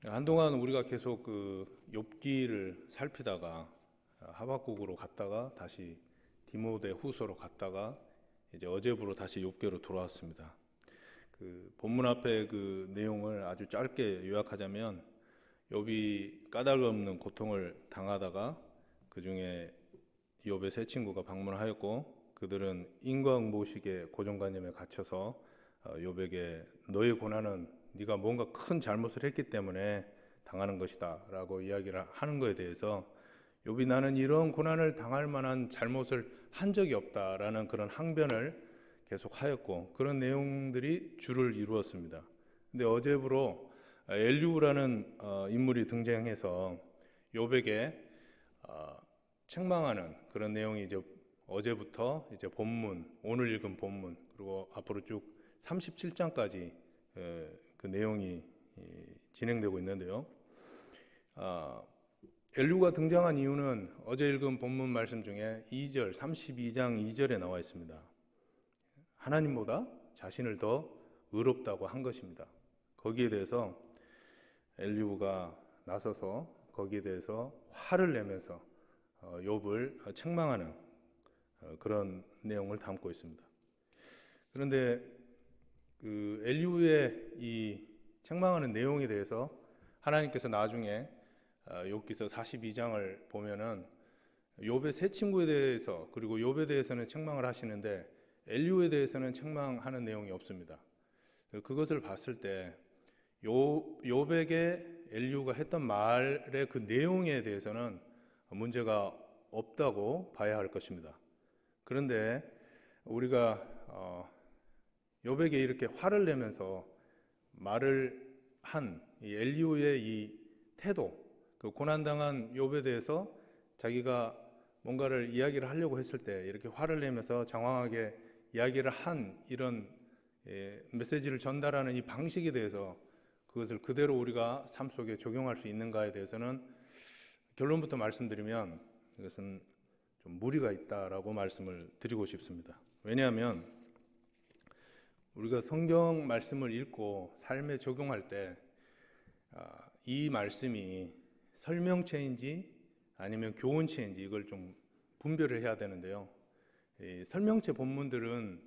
한동안 우리가 계속 그 욥기를 살피다가 하박국으로 갔다가 다시 디모데 후서로 갔다가 이제 어제부로 다시 욥기로 돌아왔습니다. 그 본문 앞에 그 내용을 아주 짧게 요약하자면 욥이 까닭없는 고통을 당하다가 그 중에 욥의 세 친구가 방문하였고 그들은 인과응보식의 고정관념에 갇혀서 욥에게 너의 고난은 네가 뭔가 큰 잘못을 했기 때문에 당하는 것이다 라고 이야기를 하는 것에 대해서 욥이 나는 이런 고난을 당할 만한 잘못을 한 적이 없다라는 그런 항변을 계속 하였고 그런 내용들이 주를 이루었습니다. 근데 어제부로 엘리후라는 인물이 등장해서 욥에게 책망하는 그런 내용이 이제 어제부터 이제 본문, 오늘 읽은 본문 그리고 앞으로 쭉 37장까지 그 내용이 진행되고 있는데요. 엘리후가 등장한 이유는 어제 읽은 본문 말씀 중에 2절, 32장 2절에 나와 있습니다. 하나님보다 자신을 더 의롭다고 한 것입니다. 거기에 대해서 엘리후가 나서서 거기에 대해서 화를 내면서 욥을 책망하는 그런 내용을 담고 있습니다. 그런데 그 엘리후의 이 책망하는 내용에 대해서 하나님께서 나중에 욥기서 42장을 보면은 욥의 세 친구에 대해서 그리고 욥에 대해서는 책망을 하시는데 엘리후에 대해서는 책망하는 내용이 없습니다. 그것을 봤을 때 욥에게 엘리후가 했던 말의 그 내용에 대해서는 문제가 없다고 봐야 할 것입니다. 그런데 우리가 욥에게 이렇게 화를 내면서 말을 한 이 엘리후의 이 태도, 그 고난당한 욥에 대해서 자기가 뭔가를 이야기를 하려고 했을 때 이렇게 화를 내면서 장황하게 이야기를 한 이런 메시지를 전달하는 이 방식에 대해서 그것을 그대로 우리가 삶 속에 적용할 수 있는가에 대해서는 결론부터 말씀드리면 이것은 좀 무리가 있다라고 말씀을 드리고 싶습니다. 왜냐하면 우리가 성경 말씀을 읽고 삶에 적용할 때 이 말씀이 설명체인지 아니면 교훈체인지 이걸 좀 분별을 해야 되는데요. 설명체 본문들은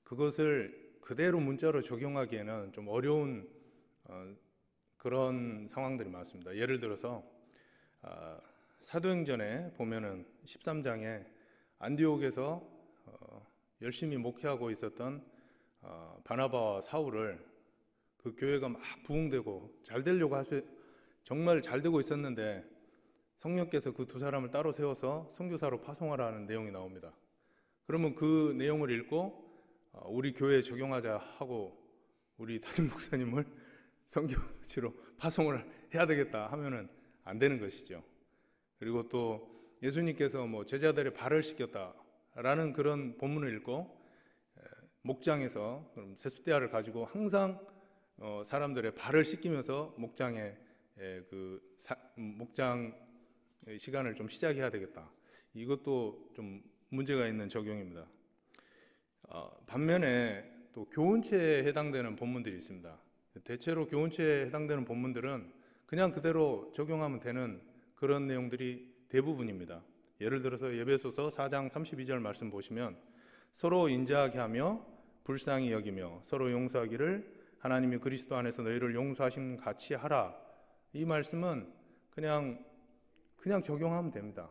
그것을 그대로 문자로 적용하기에는 좀 어려운 그런 상황들이 많습니다. 예를 들어서 사도행전에 보면은 13장에 안디옥에서 열심히 목회하고 있었던 바나바와 사울을 그 교회가 막 부흥되고 잘 되려고 정말 잘 되고 있었는데 성령께서 그 두 사람을 따로 세워서 선교사로 파송하라는 내용이 나옵니다. 그러면 그 내용을 읽고 우리 교회에 적용하자 하고 우리 담임 목사님을 선교지로 파송을 해야 되겠다 하면은 안 되는 것이죠. 그리고 또 예수님께서 뭐 제자들의 발을 씻겼다라는 그런 본문을 읽고 목장에서 그럼 세숫대야를 가지고 항상 사람들의 발을 씻기면서 목장 시간을 좀 시작해야 되겠다. 이것도 좀 문제가 있는 적용입니다. 반면에 또 교훈체에 해당되는 본문들이 있습니다. 대체로 교훈체에 해당되는 본문들은 그냥 그대로 적용하면 되는 그런 내용들이 대부분입니다. 예를 들어서 에베소서 4장 32절 말씀 보시면 서로 인자하게 하며 불쌍히 여기며 서로 용서하기를 하나님이 그리스도 안에서 너희를 용서하심 같이 하라. 이 말씀은 그냥 적용하면 됩니다.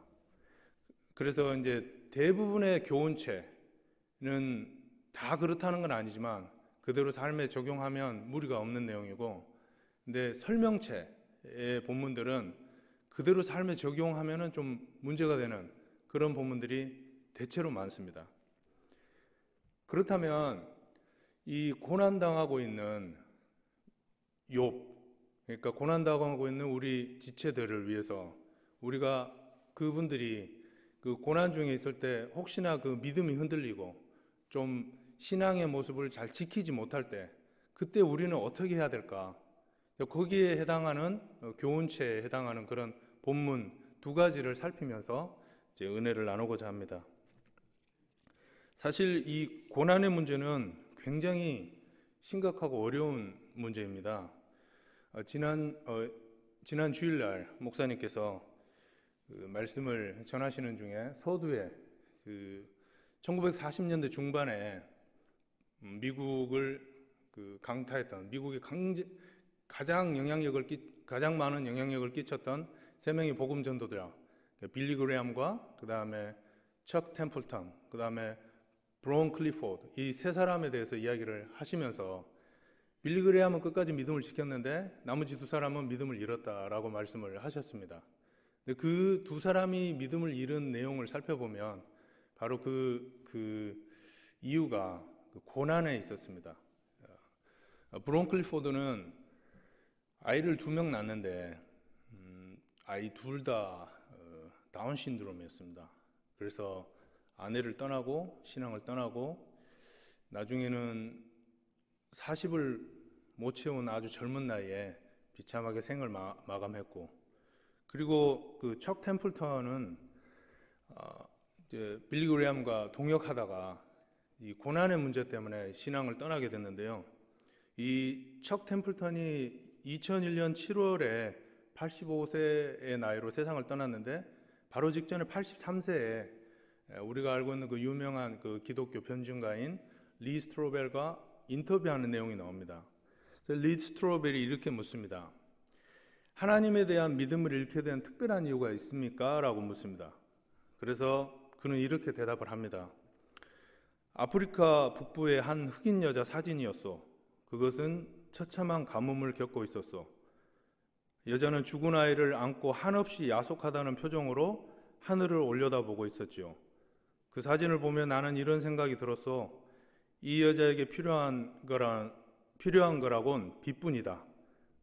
그래서 이제 대부분의 교훈체는 다 그렇다는 건 아니지만 그대로 삶에 적용하면 무리가 없는 내용이고, 근데 설명체의 본문들은 그대로 삶에 적용하면은 좀 문제가 되는 그런 본문들이 대체로 많습니다. 그렇다면 이 고난당하고 있는 욥, 그러니까 고난당하고 있는 우리 지체들을 위해서 우리가 그분들이 그 고난 중에 있을 때 혹시나 그 믿음이 흔들리고 좀 신앙의 모습을 잘 지키지 못할 때 그때 우리는 어떻게 해야 될까? 거기에 해당하는 교훈체에 해당하는 그런 본문 두 가지를 살피면서 이제 은혜를 나누고자 합니다. 사실 이 고난의 문제는 굉장히 심각하고 어려운 문제입니다. 지난 주일날 목사님께서 그 말씀을 전하시는 중에 서두에 1940년대 중반에 미국을 강타했던 미국이 가장 많은 영향력을 끼쳤던 세 명의 복음 전도자 빌리 그레함과 그 다음에 척 템플턴, 그 다음에 브론 클리포드 이 세 사람에 대해서 이야기를 하시면서 빌리 그레함은 끝까지 믿음을 지켰는데 나머지 두 사람은 믿음을 잃었다라고 말씀을 하셨습니다. 그 두 사람이 믿음을 잃은 내용을 살펴보면 바로 그 이유가 고난에 있었습니다. 브론 클리포드는 아이를 2명 낳았는데 아이 둘 다 다운 신드롬이었습니다. 그래서 아내를 떠나고 신앙을 떠나고 나중에는 40을 못 채운 아주 젊은 나이에 비참하게 생을 마감했고, 그리고 그 척 템플턴은 이제 빌리 그레함과 동역하다가 이 고난의 문제 때문에 신앙을 떠나게 됐는데요. 이 척 템플턴이 2001년 7월에 85세의 나이로 세상을 떠났는데 바로 직전에 83세에 우리가 알고 있는 그 유명한 그 기독교 변증가인 리 스트로벨과 인터뷰하는 내용이 나옵니다. 리 스트로벨이 이렇게 묻습니다. 하나님에 대한 믿음을 잃게 된 특별한 이유가 있습니까? 라고 묻습니다. 그래서 그는 이렇게 대답을 합니다. 아프리카 북부의 한 흑인 여자 사진이었어. 그것은 처참한 가뭄을 겪고 있었어. 여자는 죽은 아이를 안고 한없이 야속하다는 표정으로 하늘을 올려다보고 있었지요. 그 사진을 보며 나는 이런 생각이 들었어. 이 여자에게 필요한 거라곤 비뿐이다.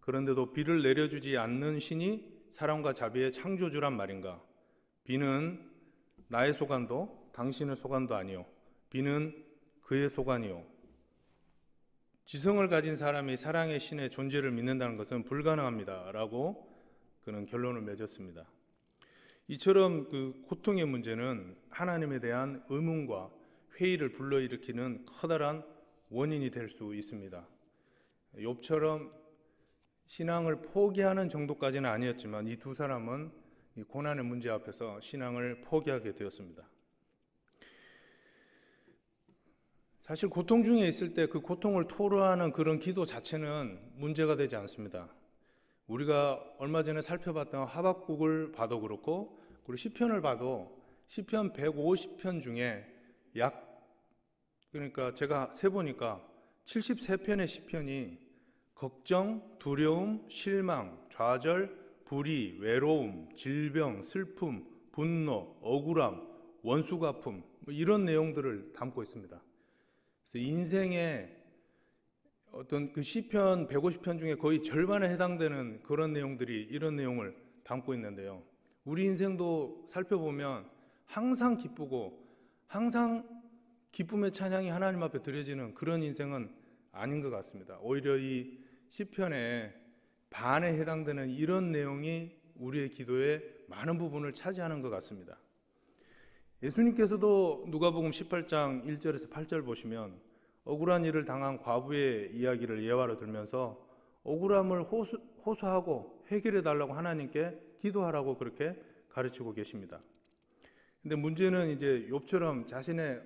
그런데도 비를 내려주지 않는 신이 사랑과 자비의 창조주란 말인가. 비는 나의 소관도 당신의 소관도 아니요. 비는 그의 소관이요. 지성을 가진 사람이 사랑의 신의 존재를 믿는다는 것은 불가능합니다. 라고 그는 결론을 맺었습니다. 이처럼 그 고통의 문제는 하나님에 대한 의문과 회의를 불러일으키는 커다란 원인이 될 수 있습니다. 욥처럼 신앙을 포기하는 정도까지는 아니었지만 이 두 사람은 이 고난의 문제 앞에서 신앙을 포기하게 되었습니다. 사실 고통 중에 있을 때 그 고통을 토로하는 그런 기도 자체는 문제가 되지 않습니다. 우리가 얼마 전에 살펴봤던 하박국을 봐도 그렇고 그리고 시편을 봐도 시편 150편 중에 그러니까 제가 세보니까 73편의 시편이 걱정, 두려움, 실망, 좌절, 불의, 외로움, 질병, 슬픔, 분노, 억울함, 원수 갚음 이런 내용들을 담고 있습니다. 그래서 인생의 어떤 그 시편 150편 중에 거의 절반에 해당되는 그런 내용들이 이런 내용을 담고 있는데요. 우리 인생도 살펴보면 항상 기쁘고 항상 기쁨의 찬양이 하나님 앞에 드려지는 그런 인생은 아닌 것 같습니다. 오히려 이 시편의 반에 해당되는 이런 내용이 우리의 기도의 많은 부분을 차지하는 것 같습니다. 예수님께서도 누가복음 18장 1절에서 8절 보시면 억울한 일을 당한 과부의 이야기를 예화로 들면서 억울함을 호소하고 해결해 달라고 하나님께 기도하라고 그렇게 가르치고 계십니다. 근데 문제는 이제 욥처럼 자신의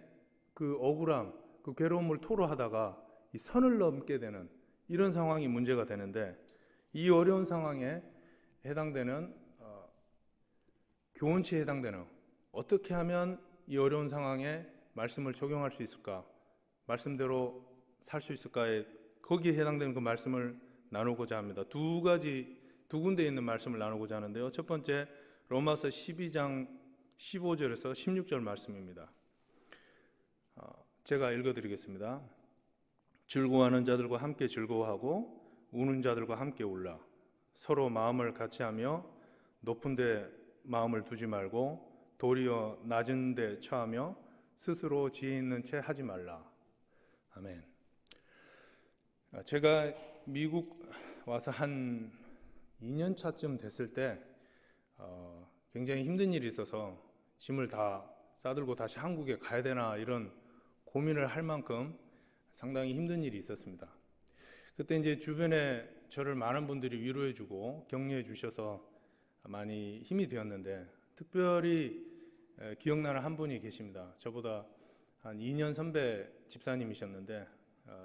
그 억울함, 그 괴로움을 토로하다가 이 선을 넘게 되는 이런 상황이 문제가 되는데 이 어려운 상황에 해당되는 교훈치에 해당되는 어떻게 하면 이 어려운 상황에 말씀을 적용할 수 있을까? 말씀대로 살 수 있을까에 거기에 해당되는 그 말씀을 나누고자 합니다. 두 군데에 있는 말씀을 나누고자 하는데요. 첫 번째 로마서 12장 15절에서 16절 말씀입니다. 제가 읽어드리겠습니다. 즐거워하는 자들과 함께 즐거워하고 우는 자들과 함께 울라. 서로 마음을 같이하며 높은 데 마음을 두지 말고 도리어 낮은 데 처하며 스스로 지혜 있는 채 하지 말라. 아멘. 제가 미국 와서 한 2년 차쯤 됐을 때 굉장히 힘든 일이 있어서 짐을 다 싸들고 다시 한국에 가야 되나 이런 고민을 할 만큼 상당히 힘든 일이 있었습니다. 그때 이제 주변에 저를 많은 분들이 위로해주고 격려해주셔서 많이 힘이 되었는데, 특별히 기억나는 한 분이 계십니다. 저보다 한 2년 선배 집사님이셨는데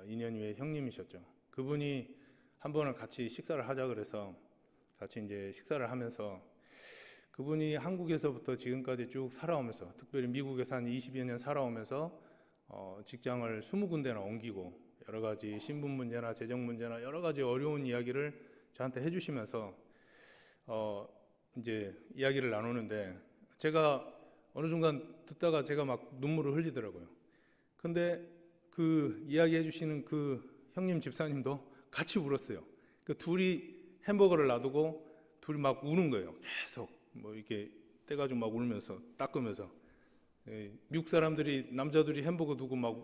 2년 위에 형님이셨죠. 그분이 한 번은 같이 식사를 하자 그래서 같이 이제 식사를 하면서, 그분이 한국에서부터 지금까지 쭉 살아오면서, 특별히 미국에서 한 20여 년 살아오면서 직장을 20군데나 옮기고 여러 가지 신분 문제나 재정 문제나 여러 가지 어려운 이야기를 저한테 해주시면서 이제 이야기를 나누는데, 제가 어느 순간 듣다가 제가 막 눈물을 흘리더라고요. 근데 그 이야기 해주시는 그 형님 집사님도 같이 울었어요. 그 둘이 햄버거를 놔두고 둘이 막 우는 거예요. 계속 뭐 이렇게 떼가지고 막 울면서 닦으면서. 미국 사람들이, 남자들이 햄버거 두고 막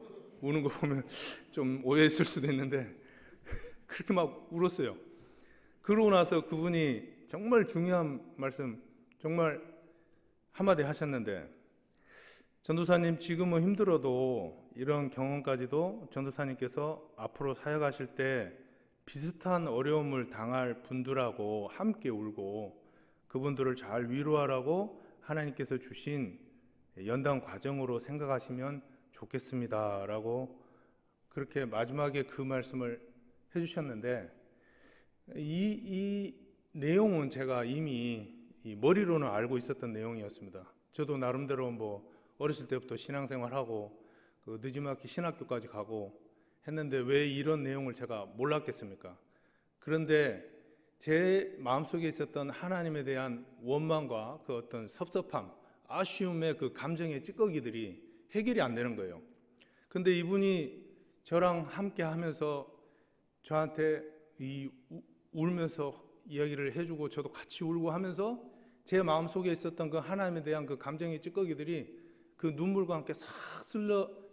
우는 거 보면 좀 오해했을 수도 있는데 그렇게 막 울었어요. 그러고 나서 그분이 정말 중요한 말씀 정말 한마디 하셨는데, 전도사님 지금은 힘들어도 이런 경험까지도 전도사님께서 앞으로 사역하실 때 비슷한 어려움을 당할 분들하고 함께 울고 그분들을 잘 위로하라고 하나님께서 주신 연단 과정으로 생각하시면 좋겠습니다 라고 그렇게 마지막에 그 말씀을 해주셨는데, 이 내용은 제가 이미 머리로는 알고 있었던 내용이었습니다. 저도 나름대로 뭐 어렸을 때부터 신앙생활하고 그 느지막이 신학교까지 가고 했는데 왜 이런 내용을 제가 몰랐겠습니까? 그런데 제 마음속에 있었던 하나님에 대한 원망과 그 어떤 섭섭함, 아쉬움의 그 감정의 찌꺼기들이 해결이 안 되는 거예요. 근데 이분이 저랑 함께 하면서 저한테 울면서 이야기를 해주고 저도 같이 울고 하면서 제 마음속에 있었던 그 하나님에 대한 그 감정의 찌꺼기들이 그 눈물과 함께 싹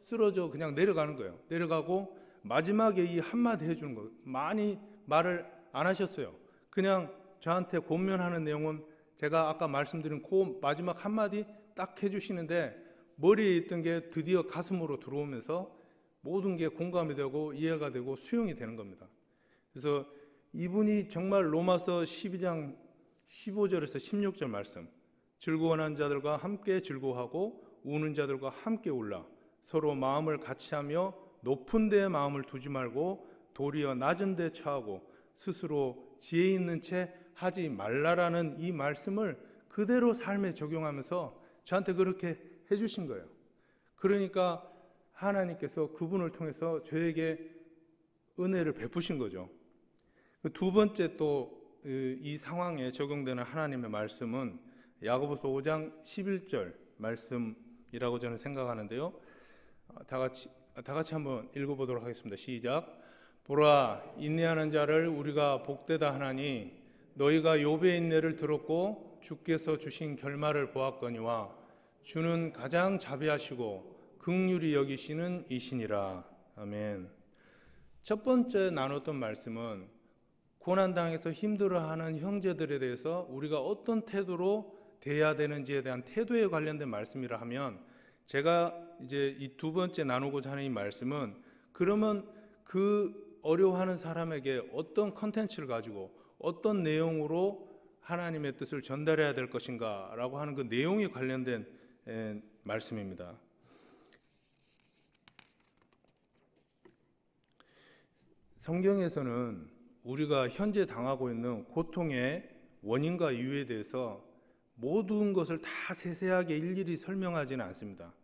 쓰러져 그냥 내려가는 거예요. 내려가고 마지막에 이 한마디 해주는 거예요. 많이 말을 안 하셨어요. 그냥 저한테 권면하는 내용은 제가 아까 말씀드린 그 마지막 한마디 딱 해주시는데, 머리에 있던 게 드디어 가슴으로 들어오면서 모든 게 공감이 되고 이해가 되고 수용이 되는 겁니다. 그래서 이분이 정말 로마서 12장 15절에서 16절 말씀, 즐거워하는 자들과 함께 즐거워하고 우는 자들과 함께 울라, 서로 마음을 같이하며 높은 데에 마음을 두지 말고 도리어 낮은 데 처하고 스스로 지혜 있는 채 하지 말라라는 이 말씀을 그대로 삶에 적용하면서 저한테 그렇게 해주신 거예요. 그러니까 하나님께서 그분을 통해서 저에게 은혜를 베푸신 거죠. 두 번째 또 이 상황에 적용되는 하나님의 말씀은 야고보서 5장 11절 말씀이라고 저는 생각하는데요. 다 같이 한번 읽어보도록 하겠습니다. 시작. 보라, 인내하는 자를 우리가 복되다 하나니 너희가 욥의 인내를 들었고 주께서 주신 결말을 보았거니와 주는 가장 자비하시고 긍휼히 여기시는 이시니라. 아멘. 첫 번째 나눴던 말씀은 고난당해서 힘들어하는 형제들에 대해서 우리가 어떤 태도로 대해야 되는지에 대한 태도에 관련된 말씀이라 하면, 제가 이제 이 두 번째 나누고자 하는 이 말씀은, 그러면 그 어려워하는 사람에게 어떤 컨텐츠를 가지고 어떤 내용으로 하나님의 뜻을 전달해야 될 것인가 라고 하는 그 내용에 관련된 말씀입니다. 성경에서는 우리가 현재 당하고 있는 고통의 원인과 이유에 대해서 모든 것을 다 세세하게 일일이 설명하지는 않습니다.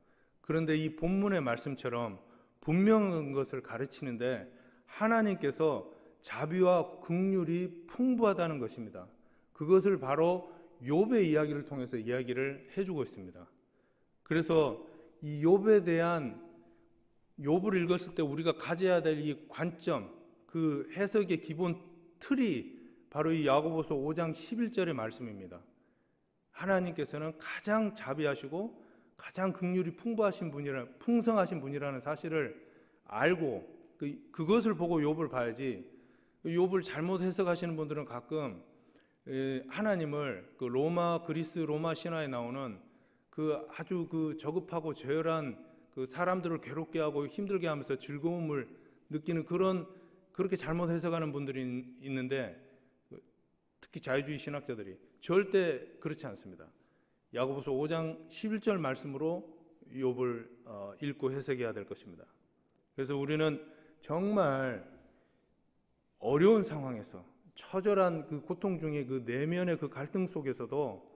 그런데 이 본문의 말씀처럼 분명한 것을 가르치는데 하나님께서 자비와 긍휼이 풍부하다는 것입니다. 그것을 바로 욥의 이야기를 통해서 이야기를 해주고 있습니다. 그래서 이 욥에 대한, 욥을 읽었을 때 우리가 가져야 될 이 관점, 그 해석의 기본 틀이 바로 이 야고보서 5장 11절의 말씀입니다. 하나님께서는 가장 자비하시고 가장 긍휼이 풍성하신 분이라는 사실을 알고 그것을 보고 욥을 봐야지, 욥을 잘못 해석하시는 분들은 가끔 하나님을 그 그리스 로마 신화에 나오는 그 아주 그 저급하고 저열한 그 사람들을 괴롭게 하고 힘들게 하면서 즐거움을 느끼는 그런 그렇게 잘못 해석하는 분들이 있는데, 특히 자유주의 신학자들이 절대 그렇지 않습니다. 야고보서 5장 11절 말씀으로 욥을 읽고 해석해야 될 것입니다. 그래서 우리는 정말 어려운 상황에서, 처절한 그 고통 중에 그 내면의 그 갈등 속에서도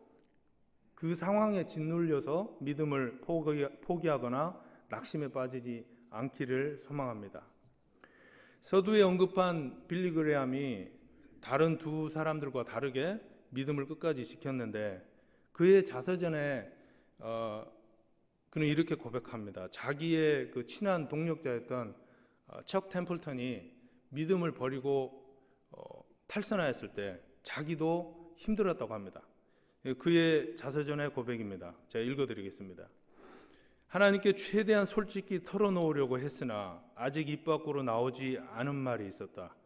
그 상황에 짓눌려서 믿음을 포기하거나 낙심에 빠지지 않기를 소망합니다. 서두에 언급한 빌리 그레함이 다른 두 사람들과 다르게 믿음을 끝까지 지켰는데, 그의 자서전에 그는 이렇게 고백합니다. 자기의 그 친한 동력자였던 척 템플턴이 믿음을 버리고 탈선하였을 때 자기도 힘들었다고 합니다. 그의 자서전의 고백입니다. 제가 읽어드리겠습니다. 하나님께 최대한 솔직히 털어놓으려고 했으나 아직 입 밖으로 나오지 않은 말이 있었다.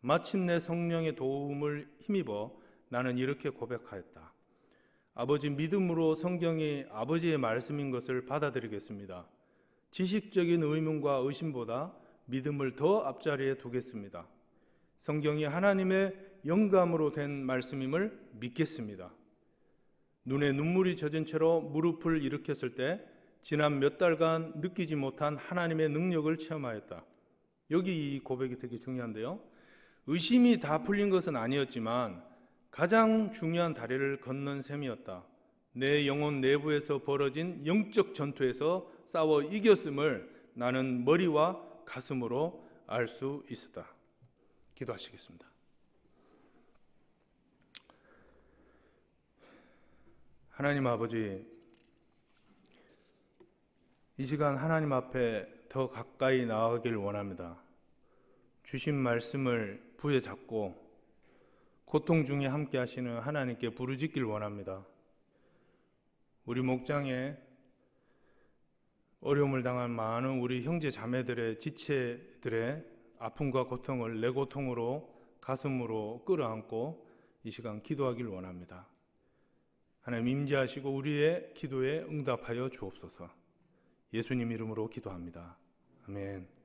마침내 성령의 도움을 힘입어 나는 이렇게 고백하였다. 아버지, 믿음으로 성경이 아버지의 말씀인 것을 받아들이겠습니다. 지식적인 의문과 의심보다 믿음을 더 앞자리에 두겠습니다. 성경이 하나님의 영감으로 된 말씀임을 믿겠습니다. 눈에 눈물이 젖은 채로 무릎을 일으켰을 때 지난 몇 달간 느끼지 못한 하나님의 능력을 체험하였다. 여기 이 고백이 되게 중요한데요. 의심이 다 풀린 것은 아니었지만 가장 중요한 다리를 건넌 셈이었다. 내 영혼 내부에서 벌어진 영적 전투에서 싸워 이겼음을 나는 머리와 가슴으로 알 수 있었다. 기도하시겠습니다. 하나님 아버지, 이 시간 하나님 앞에 더 가까이 나아가길 원합니다. 주신 말씀을 부여잡고 고통 중에 함께 하시는 하나님께 부르짖길 원합니다. 우리 목장에 어려움을 당한 많은 우리 형제 자매들의 지체들의 아픔과 고통을 내 고통으로 가슴으로 끌어안고 이 시간 기도하길 원합니다. 하나님 임재하시고 우리의 기도에 응답하여 주옵소서. 예수님 이름으로 기도합니다. 아멘.